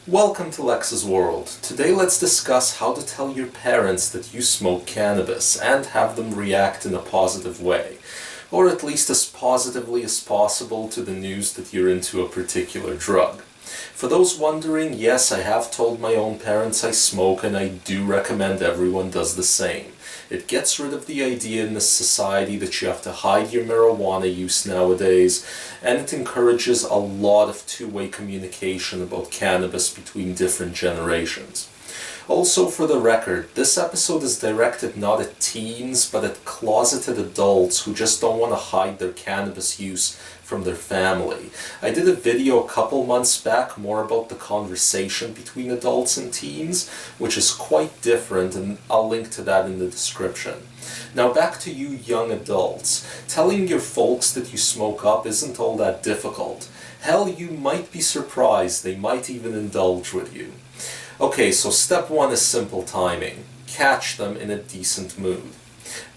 Welcome to Lex's World. Today let's discuss how to tell your parents that you smoke cannabis and have them react in a positive way, or at least as positively as possible to the news that you're into a particular drug. For those wondering, yes, I have told my own parents I smoke, and I do recommend everyone does the same. It gets rid of the idea in this society that you have to hide your marijuana use nowadays, and it encourages a lot of two-way communication about cannabis between different generations. Also, for the record, this episode is directed not at teens, but at closeted adults who just don't want to hide their cannabis use from their family. I did a video a couple months back more about the conversation between adults and teens, which is quite different, and I'll link to that in the description. Now back to you young adults. Telling your folks that you smoke up isn't all that difficult. Hell, you might be surprised, they might even indulge with you. Okay, so step one is simple timing. Catch them in a decent mood.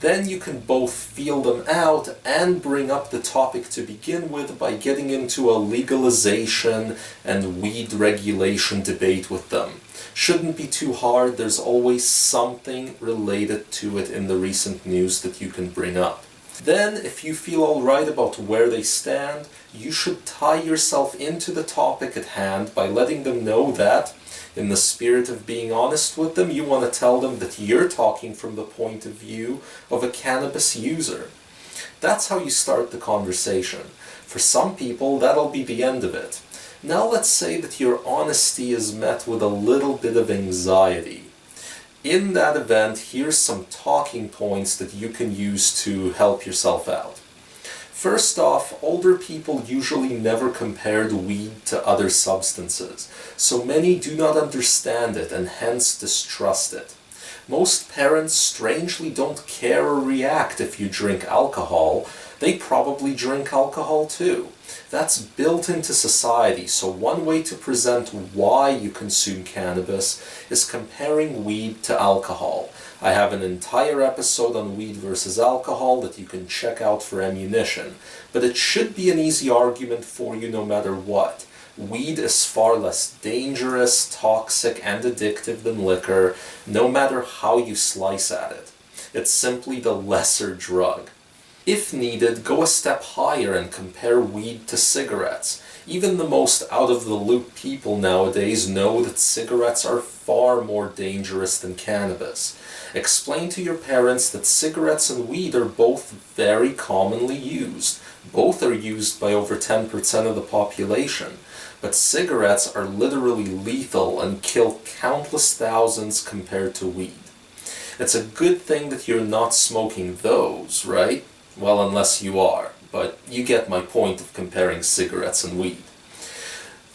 Then you can both feel them out and bring up the topic to begin with by getting into a legalization and weed regulation debate with them. Shouldn't be too hard, there's always something related to it in the recent news that you can bring up. Then, if you feel alright about where they stand, you should tie yourself into the topic at hand by letting them know that, in the spirit of being honest with them, you want to tell them that you're talking from the point of view of a cannabis user. That's how you start the conversation. For some people, that'll be the end of it. Now let's say that your honesty is met with a little bit of anxiety. In that event, here's some talking points that you can use to help yourself out. First off, older people usually never compared weed to other substances, so many do not understand it and hence distrust it. Most parents strangely don't care or react if you drink alcohol. They probably drink alcohol too. That's built into society, so one way to present why you consume cannabis is comparing weed to alcohol. I have an entire episode on weed versus alcohol that you can check out for ammunition, but it should be an easy argument for you no matter what. Weed is far less dangerous, toxic, and addictive than liquor, no matter how you slice at it. It's simply the lesser drug. If needed, go a step higher and compare weed to cigarettes. Even the most out-of-the-loop people nowadays know that cigarettes are far more dangerous than cannabis. Explain to your parents that cigarettes and weed are both very commonly used. Both are used by over 10% of the population. But cigarettes are literally lethal and kill countless thousands compared to weed. It's a good thing that you're not smoking those, right? Well, unless you are, but you get my point of comparing cigarettes and weed.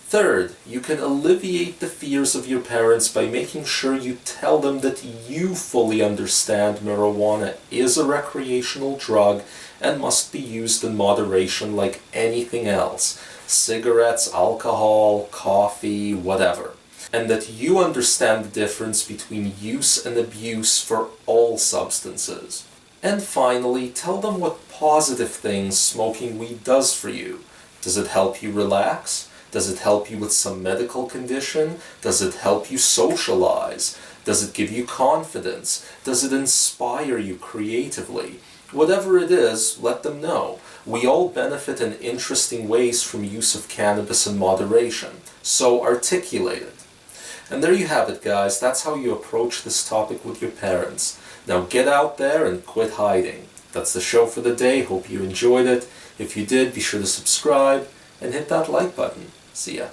Third, you can alleviate the fears of your parents by making sure you tell them that you fully understand marijuana is a recreational drug and must be used in moderation like anything else. Cigarettes, alcohol, coffee, whatever. And that you understand the difference between use and abuse for all substances. And finally, tell them what positive things smoking weed does for you. Does it help you relax? Does it help you with some medical condition? Does it help you socialize? Does it give you confidence? Does it inspire you creatively? Whatever it is, let them know. We all benefit in interesting ways from use of cannabis in moderation, so articulate it. And there you have it, guys. That's how you approach this topic with your parents. Now get out there and quit hiding. That's the show for the day. Hope you enjoyed it. If you did, be sure to subscribe and hit that like button. See ya.